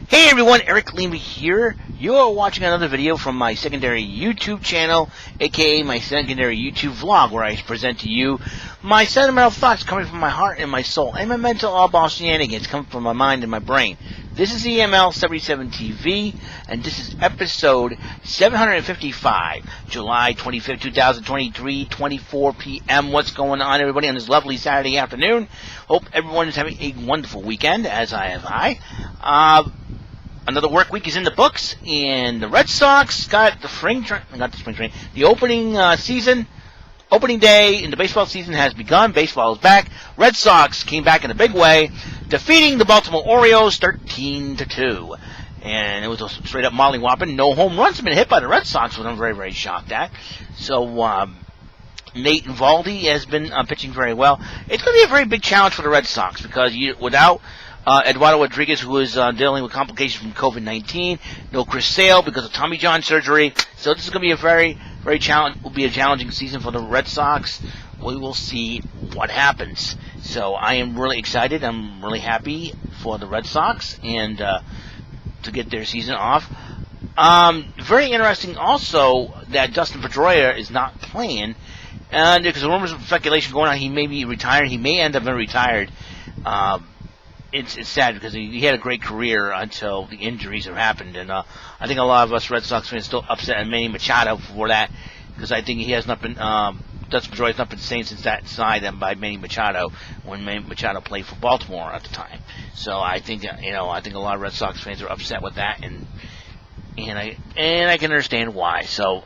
Hey everyone, Eric Lima here. You are watching another video from my secondary YouTube channel, aka my secondary YouTube vlog, where I present to you my sentimental thoughts coming from my heart and my soul, and my mental oddball shenanigans coming from my mind and my brain. This is EML77 TV, and this is episode 755, July 25th, 2023, 24 p.m. What's going on, everybody, on this lovely Saturday afternoon? Hope everyone is having a wonderful weekend, as I. Another work week is in the books, and the Red Sox got the opening day in the baseball season has begun. Baseball is back. Red Sox came back in a big way, defeating the Baltimore Orioles 13-2. And it was a straight-up molly-whopping. No home runs have been hit by the Red Sox, which I'm very, very shocked at. So, Nate Eovaldi has been pitching very well. It's going to be a very big challenge for the Red Sox, because without Eduardo Rodriguez, who is dealing with complications from COVID-19. No Chris Sale because of Tommy John surgery. So this is going to be a very, very challenging season for the Red Sox. We will see what happens. So I am really excited. I'm really happy for the Red Sox and to get their season off. Very interesting also that Dustin Pedroia is not playing. And because the rumors of speculation going on, he may be retired. He may end up being retired. It's sad because he had a great career until the injuries have happened, and I think a lot of us Red Sox fans still upset at Manny Machado for that, because I think he has not been Dustin Pedroia has not been seen since that side by Manny Machado when Manny Machado played for Baltimore at the time. So I think I think a lot of Red Sox fans are upset with that, and I can understand why. So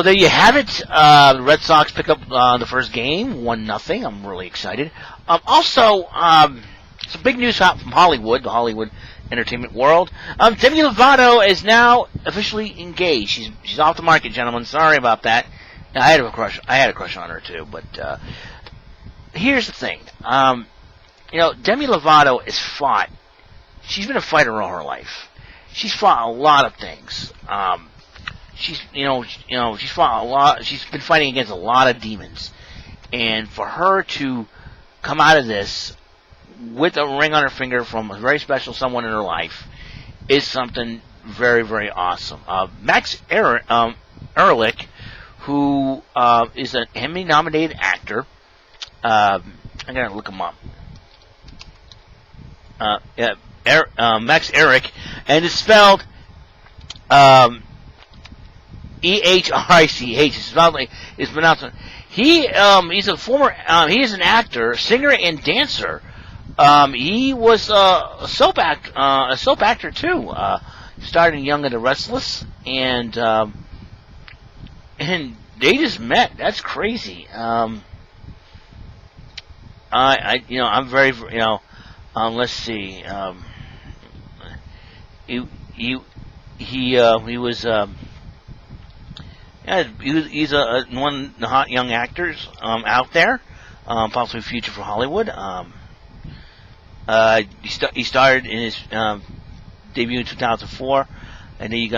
there you have it. The Red Sox pick up the first game, 1-0. I'm really excited. Also, some big news out from Hollywood, the Hollywood entertainment world. Demi Lovato is now officially engaged. She's off the market, gentlemen. Sorry about that. Now, I had a crush on her too, but here's the thing. Demi Lovato has fought. She's been a fighter all her life. She's fought a lot of things. She's fought a lot. She's been fighting against a lot of demons, and for her to come out of this with a ring on her finger from a very special someone in her life is something very, very awesome. Max Ehrlich, who is an Emmy-nominated actor, I gotta look him up. Max Ehrlich, and it's spelled E-H-R-I-C-H. It's pronounced. He's a former. He is an actor, singer, and dancer. He was a soap actor too. Started in Young and the Restless, and they just met. That's crazy. I'm very. Let's see. He was. Yeah, he's one of the hot young actors out there, possibly future for Hollywood. He started in his debut in 2004, and then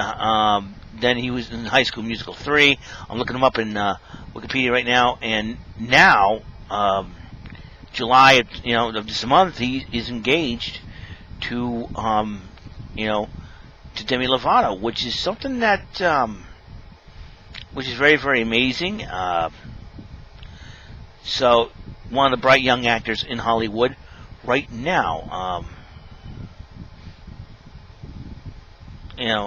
then he was in High School Musical 3. I'm looking him up in Wikipedia right now, and now July of this month he is engaged to Demi Lovato, which is something that. Which is very, very amazing. So, one of the bright young actors in Hollywood right now. Demi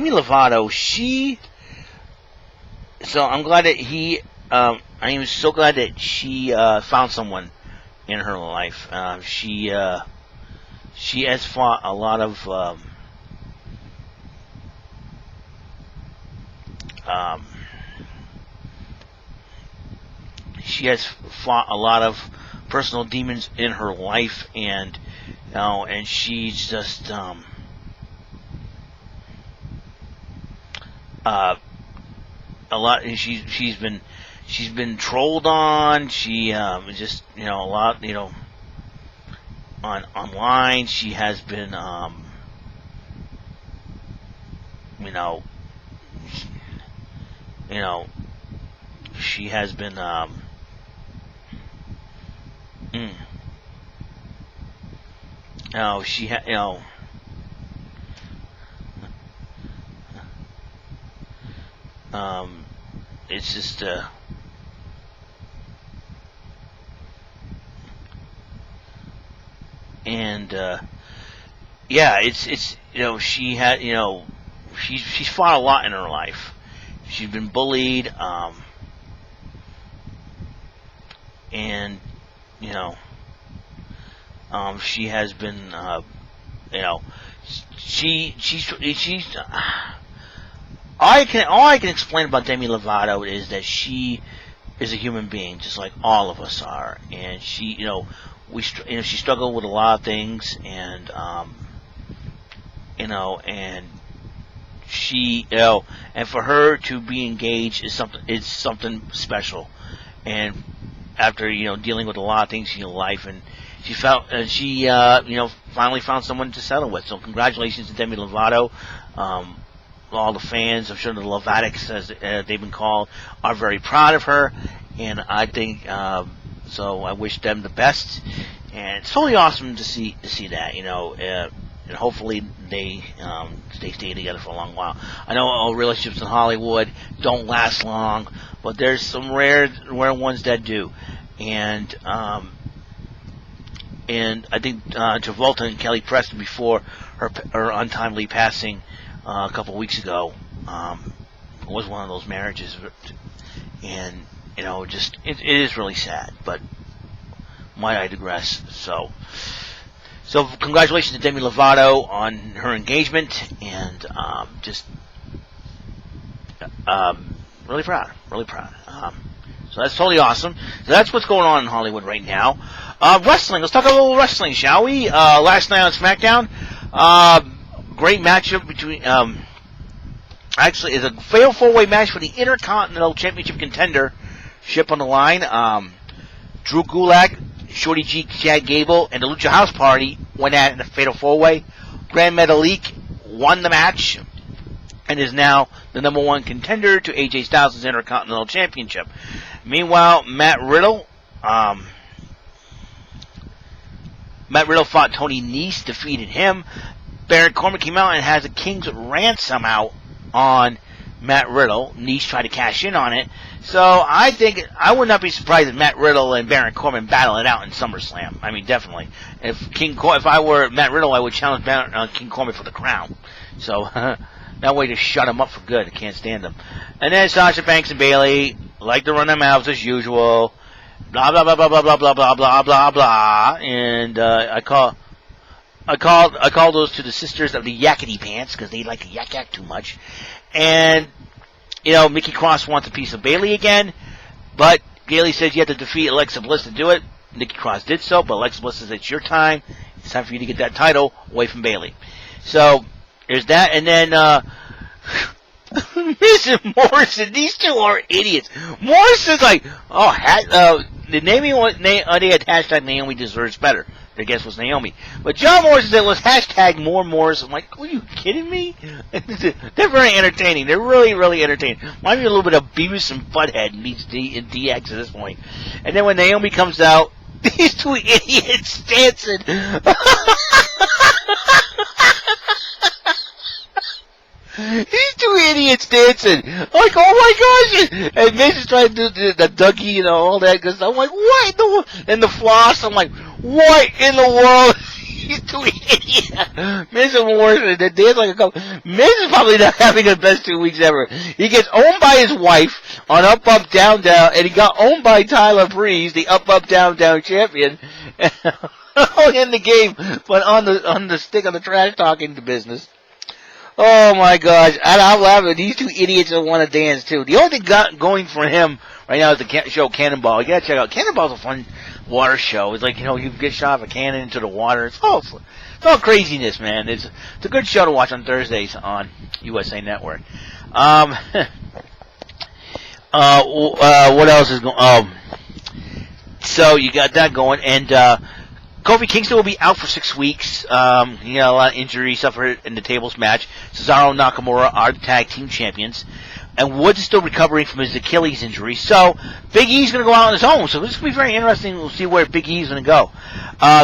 Lovato, so I'm glad that I am so glad that she found someone in her life. She has fought a lot of personal demons in her life, and she's just a lot. She's been trolled on. She just a lot online. She has been she has been, she it's just, and yeah, it's she had she's fought a lot in her life. She's been bullied, and she has been she's all I can explain about Demi Lovato is that she is a human being, just like all of us are, and she she struggled with a lot of things, and and she and for her to be engaged is something special, and after dealing with a lot of things in your life, and she finally found someone to settle with. So congratulations to Demi Lovato. All the fans, I'm sure the Lovatics, as they've been called, are very proud of her, and I think so. I wish them the best, and it's totally awesome to see that, and hopefully they stay together for a long while. I know all relationships in Hollywood don't last long, but there's some rare ones that do, and I think Travolta and Kelly Preston, before her untimely passing a couple of weeks ago, was one of those marriages, and it is really sad. But might I digress? So congratulations to Demi Lovato on her engagement, and really proud. So that's totally awesome. So that's what's going on in Hollywood right now. Wrestling. Let's talk a little wrestling, shall we? Last night on SmackDown, great matchup between. Actually, it's a fatal four-way match for the Intercontinental Championship contendership on the line. Drew Gulak, Shorty G, Chad Gable, and the Lucha House Party went at it in a fatal four-way. Grand Metalik won the match and is now the #1 contender to AJ Styles' Intercontinental Championship. Meanwhile, Matt Riddle fought Tony Nese, defeated him. Baron Corbin came out and has a King's Ransom out on Matt Riddle. Nese tried to cash in on it. So I think I would not be surprised if Matt Riddle and Baron Corbin battle it out in SummerSlam. I mean, definitely. If I were Matt Riddle, I would challenge King Corbin for the crown. So that way to shut him up for good. I can't stand him. And then Sasha Banks and Bayley like to run their mouths as usual. Blah blah blah blah blah blah blah blah blah blah blah. And I call those to the sisters of the Yakety Pants because they like to yak too much. And Mickey Cross wants a piece of Bayley again, but Bayley says you have to defeat Alexa Bliss to do it. Nikki Cross did so, but Alexa Bliss says it's your time. It's time for you to get that title away from Bayley. So there's that, and then Miz and Morrison. These two are idiots. Morrison's like, the Naomi they had hashtag Naomi deserves better. Their guess was Naomi. But John Morrison said, let's hashtag more Morrison. I'm like, are you kidding me? They're very entertaining. They're really, really entertaining. Reminds me a little bit of Beavis and Butthead meets DX at this point. And then when Naomi comes out, these two idiots dancing. These two idiots dancing. I'm like, oh my gosh. And Miz is trying to do the Dougie and all that. Cause I'm like, what in the world? And the floss, I'm like, what in the world? These two idiots. Miz and Morrison, they dance like a couple. Miz is probably not having the best 2 weeks ever. He gets owned by his wife on Up, Up, Down, Down. And he got owned by Tyler Breeze, the Up, Up, Down, Down champion. In the game, but on the stick of the trash talking the business. Oh my gosh, I'm laughing. These two idiots that want to dance too. The only thing going for him right now is the show Cannonball. You gotta check out. Cannonball's a fun water show. It's like, you get shot of a cannon into the water. It's all craziness, man. It's a good show to watch on Thursdays on USA Network. What else is going? So you got that going, and Kofi Kingston will be out for 6 weeks. He had a lot of injury, suffered in the tables match. Cesaro and Nakamura are the tag team champions. and Woods is still recovering from his Achilles injury. So Big E's going to go out on his own. So this is going to be very interesting. We'll see where Big E's going to go.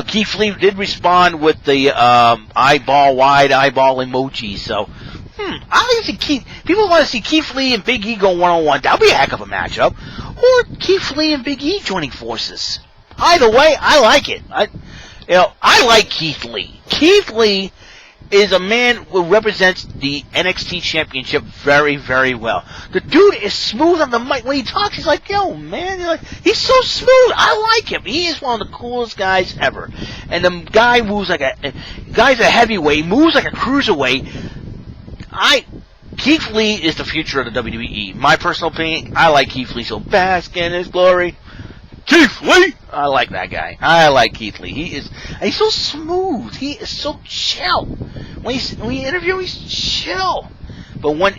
Keith Lee did respond with the wide eyeball emoji. So I think people want to see Keith Lee and Big E go one-on-one. That would be a heck of a matchup. Or Keith Lee and Big E joining forces. Either way, I like it. I like Keith Lee. Keith Lee is a man who represents the NXT Championship very, very well. The dude is smooth on the mic. When he talks, he's like, yo, man, he's so smooth. I like him. He is one of the coolest guys ever. And the guy moves like guy's a heavyweight, moves like a cruiserweight. Keith Lee is the future of the WWE. My personal opinion, I like Keith Lee, so bask in his glory. Keith Lee! I like that guy. I like Keith Lee. He's so smooth. He is so chill. When you interview, he's chill. But when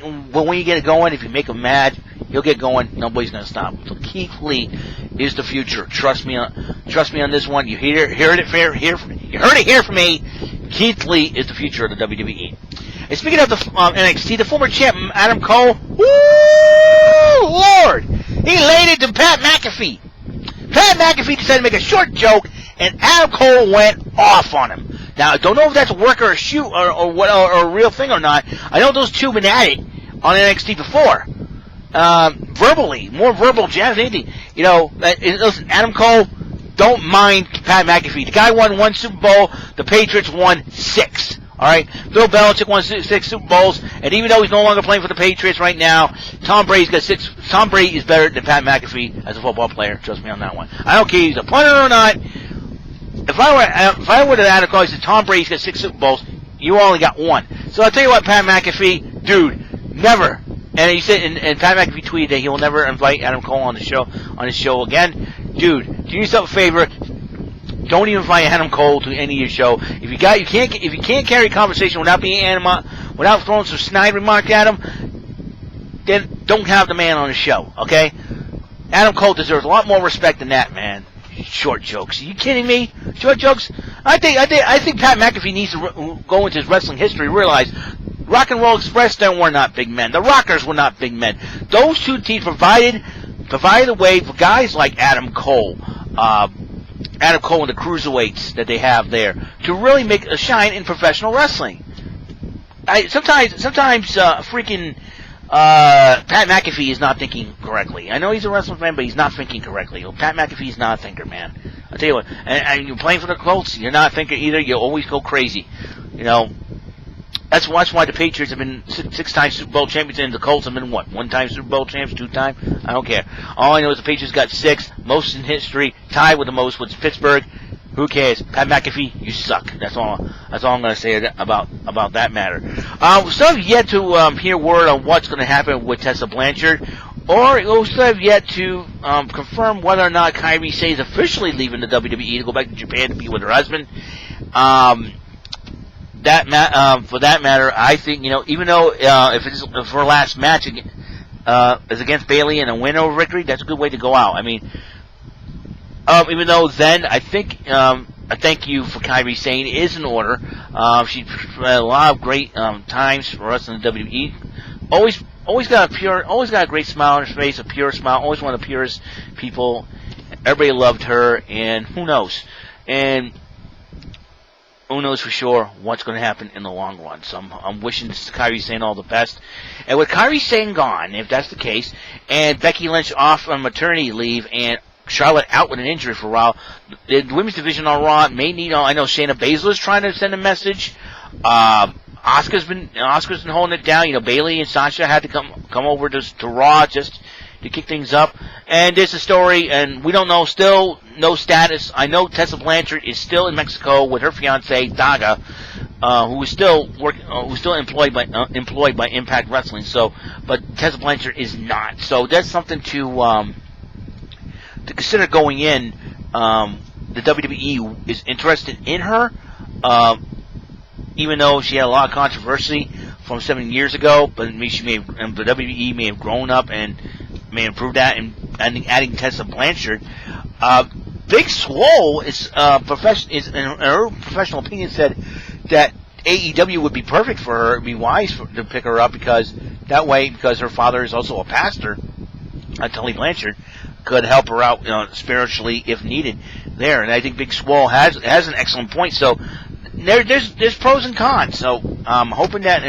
you get it going, if you make him mad, he'll get going. Nobody's gonna stop him. So Keith Lee is the future. Trust me on this one. You heard it here from me. Keith Lee is the future of the WWE. And speaking of the NXT, the former champ Adam Cole, woo, Lord, he laid it to Pat McAfee. Pat McAfee decided to make a short joke, and Adam Cole went off on him. Now, I don't know if that's a work or a shoot or a real thing or not. I know those two have been at it on NXT before. Verbally, more verbal jabs than anything. Listen, Adam Cole, don't mind Pat McAfee. The guy won 1 Super Bowl. The Patriots won 6. All right, Bill Belichick won 6 Super Bowls, and even though he's no longer playing for the Patriots right now, Tom Brady's got 6. Tom Brady is better than Pat McAfee as a football player. Trust me on that one. I don't care if he's a punter or not. If I were to add a call, he said Tom Brady's got 6 Super Bowls. You only got 1. So I'll tell you what, Pat McAfee, dude, never. And he said, and Pat McAfee tweeted that he will never invite Adam Cole on his show again. Dude, do yourself a favor. Don't even invite Adam Cole to any of your show. If you can't carry a conversation without being without throwing some snide remark at him, then don't have the man on the show. Okay? Adam Cole deserves a lot more respect than that, man. Short jokes. Are you kidding me? Short jokes. I think Pat McAfee needs to go into his wrestling history and realize Rock and Roll Express were not big men. The Rockers were not big men. Those two teams provided the way for guys like Adam Cole and the cruiserweights that they have there to really make a shine in professional wrestling. Sometimes freaking Pat McAfee is not thinking correctly. I know he's a wrestling fan, but he's not thinking correctly. Pat McAfee's not a thinker, man. I'll tell you what. And you're playing for the Colts, you're not a thinker either. You always go crazy. That's why the Patriots have been 6 times Super Bowl champions, and the Colts have been, 1 time Super Bowl champs, 2 times? I don't care. All I know is the Patriots got 6, most in history, tied with the most with Pittsburgh. Who cares? Pat McAfee, you suck. That's all I'm going to say about that matter. We still have yet to hear word on what's going to happen with Tessa Blanchard, or we still have yet to confirm whether or not Kairi Sane is officially leaving the WWE to go back to Japan to be with her husband. For that matter, I think, even though if her last match is against Bayley and a win over victory, that's a good way to go out. I mean, even though then I think a thank you for Kairi Sane is in order. She had a lot of great times for us in the WWE. Always got a great smile on her face, a pure smile. Always one of the purest people. Everybody loved her, and who knows? Who knows for sure what's going to happen in the long run. So I'm wishing Kairi Sane all the best. And with Kairi Sane gone, if that's the case, and Becky Lynch off on maternity leave, and Charlotte out with an injury for a while, the women's division on Raw may need. I know Shayna Baszler's trying to send a message. Asuka's been holding it down. Bayley and Sasha had to come over to Raw just to kick things up. And there's a story, and we don't know, still no status. I know Tessa Blanchard is still in Mexico with her fiance Daga, who is still employed by Impact Wrestling. So, but Tessa Blanchard is not. So that's something to consider going in. The WWE is interested in her, even though she had a lot of controversy from 7 years ago. But the WWE may have grown up and may improve that, and adding Tessa Blanchard. Big Swole is in her professional opinion said that AEW would be perfect for her. It'd be wise to pick her up because That way, because her father is also a pastor, Tully Blanchard, could help her out, spiritually if needed there. And I think Big Swole has an excellent point. So there's pros and cons. So I'm hoping that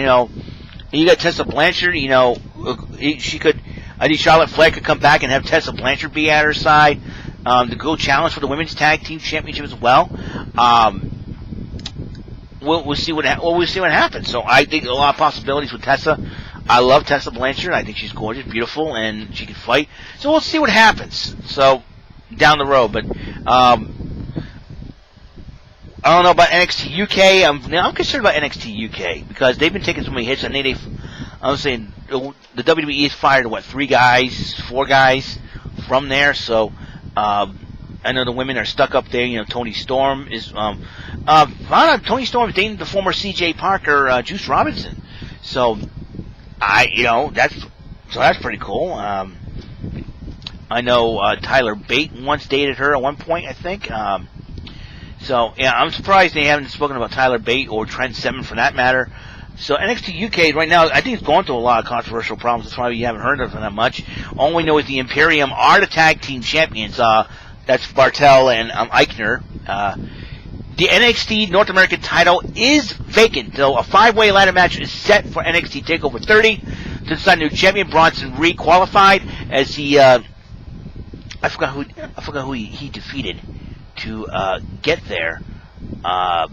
you got Tessa Blanchard. She could. I think Charlotte Flair could come back and have Tessa Blanchard be at her side to go challenge for the women's tag team championship as well. We'll see what happens. So I think a lot of possibilities with Tessa. I love Tessa Blanchard. I think she's gorgeous, beautiful, and she can fight. So we'll see what happens. So down the road, but I don't know about NXT UK. I'm concerned about NXT UK because they've been taking so many hits. I think I'm saying the WWE has fired 4 guys from there. So I know the women are stuck up there. Toni Storm is Toni Storm is dating the former C.J. Parker, Juice Robinson. So that's pretty cool. I know Tyler Bate once dated her at one point, I think. So yeah, I'm surprised they haven't spoken about Tyler Bate or Trent Seven for that matter. So NXT UK right now, I think it's going through a lot of controversial problems. That's why you haven't heard of them that much. All we know is the Imperium are the tag team champions. That's Bartel and Eichner. The NXT North American title is vacant, though a 5-way ladder match is set for NXT TakeOver 30 to decide new champion. Bronson re-qualified as he, I forgot who he defeated to get there. I'm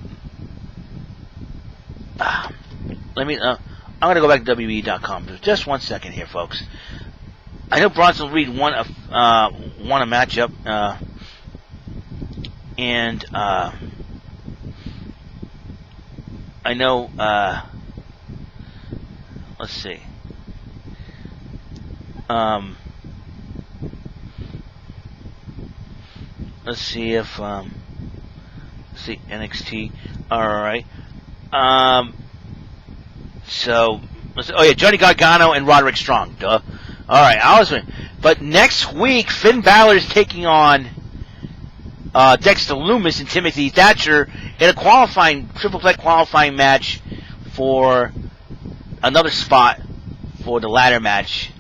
gonna go back to WWE.com. Just 1 second here, folks. I know Bronson Reed won a matchup, and I know, let's see. Let's see if, NXT. Alright. Johnny Gargano and Roderick Strong. Duh. Alright, but next week, Finn Balor is taking on Dexter Lumis and Timothy Thatcher in a triple threat qualifying match for another spot for the ladder match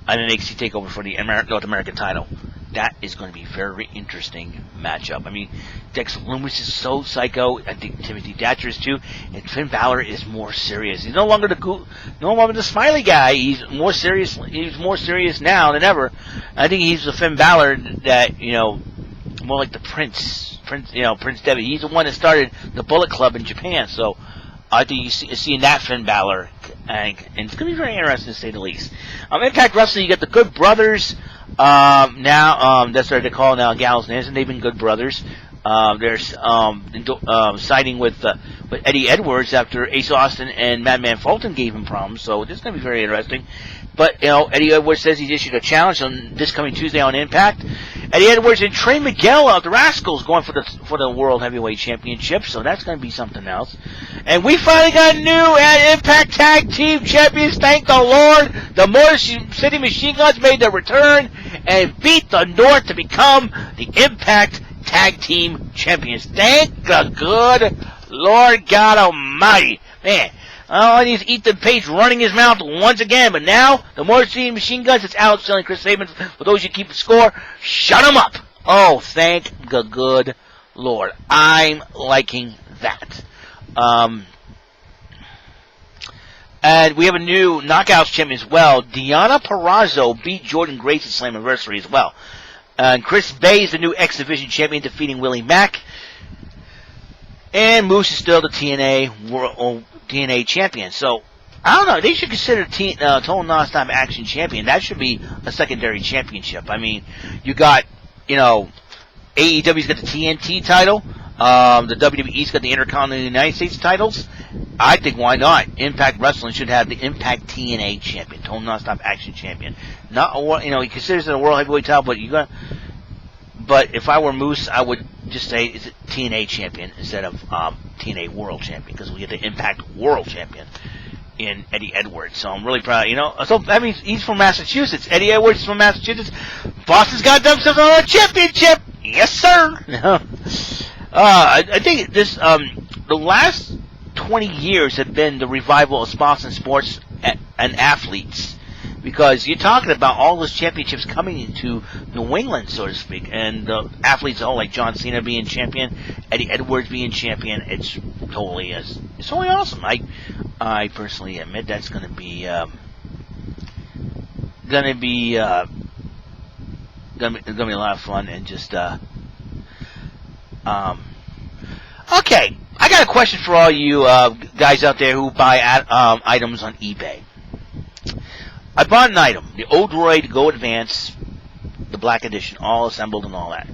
on NXT TakeOver for the North American title. That is going to be a very interesting matchup. I mean, Dexter Lumis is so psycho. I think Timothy Thatcher is too, and Finn Balor is more serious. He's no longer the smiley guy. He's more serious. He's more serious now than ever. I think he's the Finn Balor that more like the Prince Devitt. He's the one that started the Bullet Club in Japan. So I think you're seeing that Finn Balor, and it's going to be very interesting to say the least. Impact Wrestling, you got the Good Brothers. That's what they call now Gallows and Anderson. They've been Good Brothers. They're siding with Eddie Edwards after Ace Austin and Madman Fulton gave him problems. So this is going to be very interesting. But Eddie Edwards says he's issued a challenge on this coming Tuesday on Impact. Eddie Edwards and Trey Miguel of the Rascals going for the World Heavyweight Championship. So that's going to be something else. And we finally got new Impact Tag Team Champions. Thank the Lord. The Motor City Machine Guns made their return and beat the North to become the Impact Tag Team Champions. Thank the good Lord God Almighty. Man, all I need is Ethan Page running his mouth once again. But now, the Motor City Machine Guns, it's Alex Selling, Chris Sabin. For those who keep the score, shut them up. Oh, thank the good Lord. I'm liking that. And we have a new Knockouts champion as well. Deonna Purrazzo beat Jordan Grace at Slammiversary as well. And Chris Bay is the new X Division champion, defeating Willie Mack. And Moose is still the TNA champion. So, I don't know. They should consider Total Nonstop Action champion. That should be a secondary championship. I mean, you got, AEW's got the TNT title. The WWE's got the Intercontinental United States titles. I think why not? Impact Wrestling should have the Impact TNA champion, Total Nonstop Action champion. Not he considers it a World Heavyweight title, but if I were Moose, I would just say it's a TNA champion instead of TNA World Champion, because we get the Impact World Champion in Eddie Edwards. So I'm really proud. So that means he's from Massachusetts. Eddie Edwards is from Massachusetts. Boston's got themselves a championship. Yes, sir. I think this the last 20 years have been the revival of Boston sports and athletes. Because you're talking about all those championships coming into New England, so to speak, and the athletes, all like John Cena being champion, Eddie Edwards being champion. It's totally awesome. I personally admit that's going to be a lot of fun, and just okay. I got a question for all you guys out there who buy items on eBay. I bought an item, the Odroid Go Advance, the Black Edition, all assembled and all that.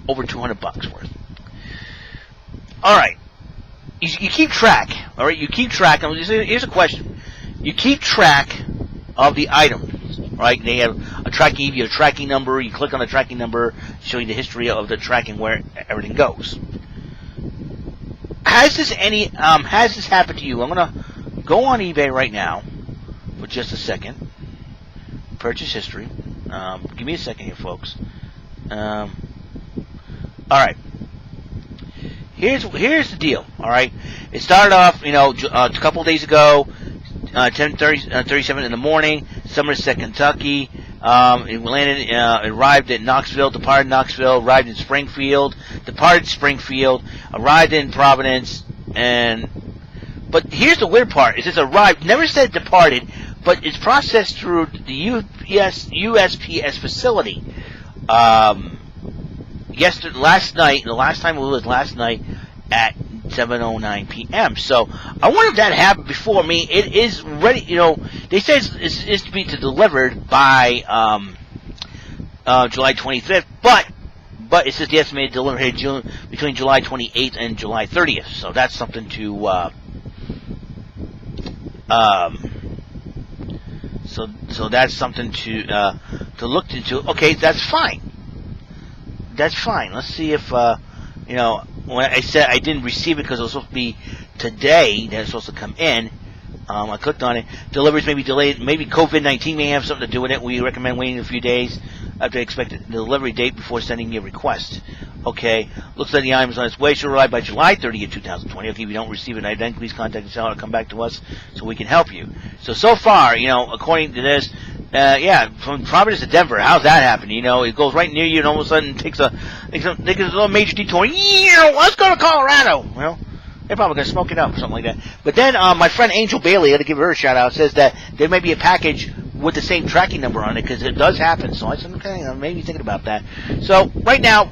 Over $200 worth. Alright. You keep track. Alright, you keep track. Here's a question. You keep track of the items. Right? They have a tracking, you have a tracking number. You click on the tracking number, showing the history of the tracking where everything goes. Has this happened to you? I'm going to go on eBay right now for just a second. Purchase history. Give me a second here, folks. All right. Here's the deal. All right. It started off, a couple of days ago, 10:37 in the morning, Somerset, Kentucky. It arrived at Knoxville, departed Knoxville, arrived in Springfield, departed Springfield, arrived in Providence, but here's the weird part: is it's arrived, never said departed, but it's processed through the USPS facility. Last night, the last time it was last night at 7:09 p.m. So I wonder if that happened before. I mean, it is ready. They say it's to be delivered by July 25th, but it says the estimated delivery date between July 28th and July 30th. So that's something to So that's something to look into. Okay, that's fine. That's fine. Let's see if when I said I didn't receive it because it was supposed to be today that it's supposed to come in. I clicked on it. Deliveries may be delayed. Maybe COVID-19 may have something to do with it. We recommend waiting a few days after expected delivery date before sending your request. Okay. Looks like the item is on its way. Should arrive by July 30th, 2020. Okay, if you don't receive it, then please contact the seller or come back to us so we can help you. So far, according to this, from Providence to Denver, how's that happening? It goes right near you and all of a sudden takes a little major detour. Let's go to Colorado. Well, they're probably going to smoke it up or something like that. But then my friend Angel Bailey, I got to give her a shout out, says that there may be a package with the same tracking number on it because it does happen. So I said, okay, maybe thinking about that. So right now,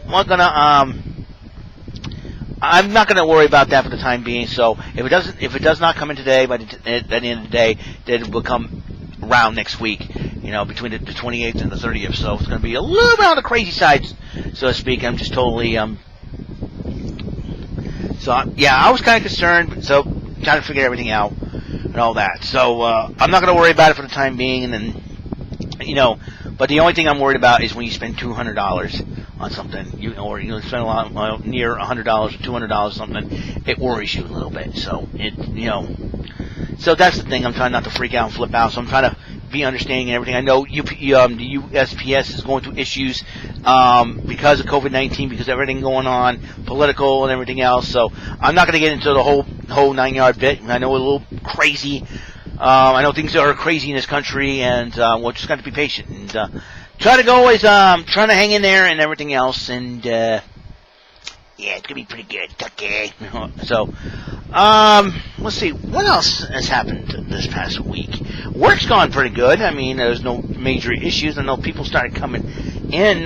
I'm not gonna worry about that for the time being. So if it does not come in today by the end of the day, then it will come around next week. Between the 28th and the 30th. So it's gonna be a little bit on the crazy side, so to speak. I'm just totally So yeah, I was kind of concerned. So trying to figure everything out and all that. So I'm not gonna worry about it for the time being. And then but the only thing I'm worried about is when you spend $200 on something, or you spend a lot, near $100 or $200 on something, it worries you a little bit. So so that's the thing. I'm trying not to freak out and flip out. So I'm trying to be understanding and everything. I know the USPS is going through issues because of COVID-19, because of everything going on, political and everything else. So I'm not going to get into the whole 9-yard bit. I know we're a little crazy. I know things are crazy in this country, and we're just got to be patient and try to go always trying to hang in there and everything else. And yeah, it's gonna be pretty good. Okay. So let's see what else has happened this past week. Work's gone pretty good. I mean, there's no major issues. I know people started coming in,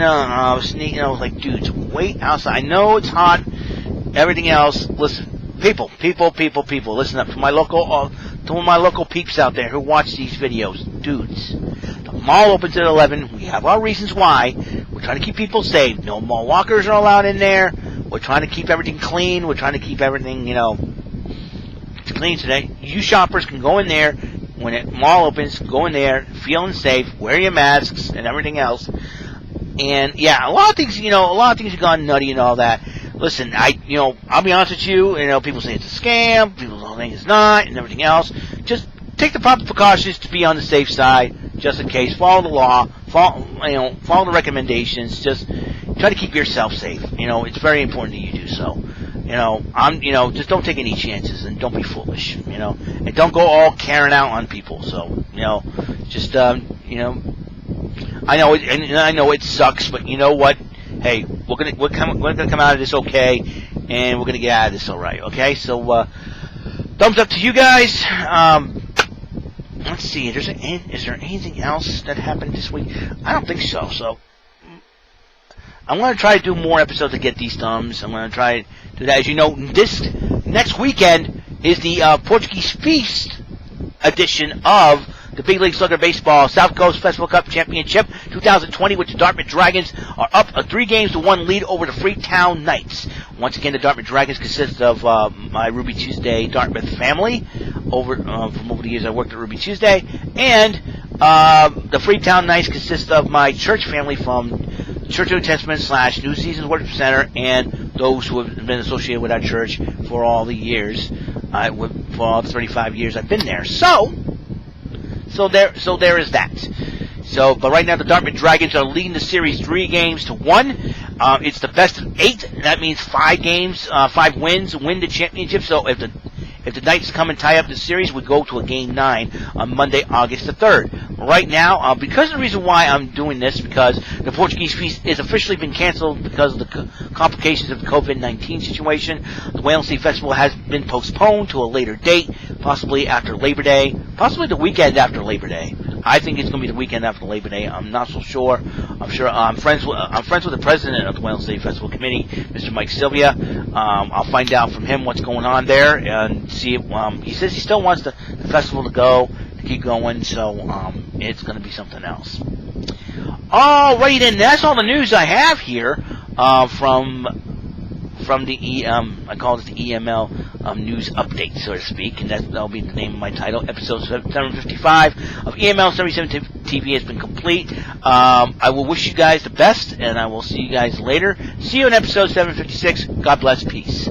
sneaking. I was like, dudes, wait outside. I know it's hot. Everything else. Listen, people. Listen up to my local peeps out there who watch these videos. Dudes, the mall opens at 11. We have our reasons why. We're trying to keep people safe. No mall walkers are allowed in there. We're trying to keep everything clean. We're trying to keep everything, it's clean today. You shoppers can go in there when the mall opens. Go in there, feeling safe, wear your masks and everything else. And yeah, a lot of things have gone nutty and all that. Listen, I'll be honest with you. People say it's a scam. People don't think it's not, and everything else. Just take the proper precautions to be on the safe side, just in case. Follow the law. Follow the recommendations. Just try to keep yourself safe. It's very important that you do so. just don't take any chances and don't be foolish, and don't go all carrying out on people. So, just, I know it sucks, but you know what? Hey, we're gonna come out of this okay, and we're gonna get out of this all right. Okay, so thumbs up to you guys. Let's see. Is there anything else that happened this week? I don't think so. So I'm going to try to do more episodes to get these thumbs. I'm going to try to do that. As you know, this next weekend is the Portuguese Feast edition of the Big League Slugger Baseball South Coast Festival Cup Championship 2020, which the Dartmouth Dragons are up a 3-1 lead over the Freetown Knights. Once again, the Dartmouth Dragons consist of my Ruby Tuesday Dartmouth family. From over the years I worked at Ruby Tuesday. And the Freetown Knights consist of my church family from Church of the Testament / New Seasons Worship Center, and those who have been associated with our church for all the years, for all the 35 years I've been there. So there is that. But right now the Dartmouth Dragons are leading the series 3-1. It's the best of 8. That means 5 wins, win the championship. So if the Knights come and tie up the series, we go to a Game 9 on Monday, August the 3rd. Right now, because the reason why I'm doing this, because the Portuguese Feast is officially been canceled because of the complications of the COVID-19 situation. The WEML-TV Festival has been postponed to a later date, possibly after Labor Day, possibly the weekend after Labor Day. I think it's going to be the weekend after Labor Day. I'm not so sure. I'm friends with the president of the WEML-TV Festival Committee, Mr. Mike Sylvia. I'll find out from him what's going on there and see if he says he still wants the festival to keep going. So it's going to be something else. Alright, then that's all the news I have here from the I call it the EML news update, so to speak, and that'll be the name of my title. Episode 755 of EML77 TV has been complete. I will wish you guys the best, and I will see you guys later. See you in episode 756. God bless. Peace.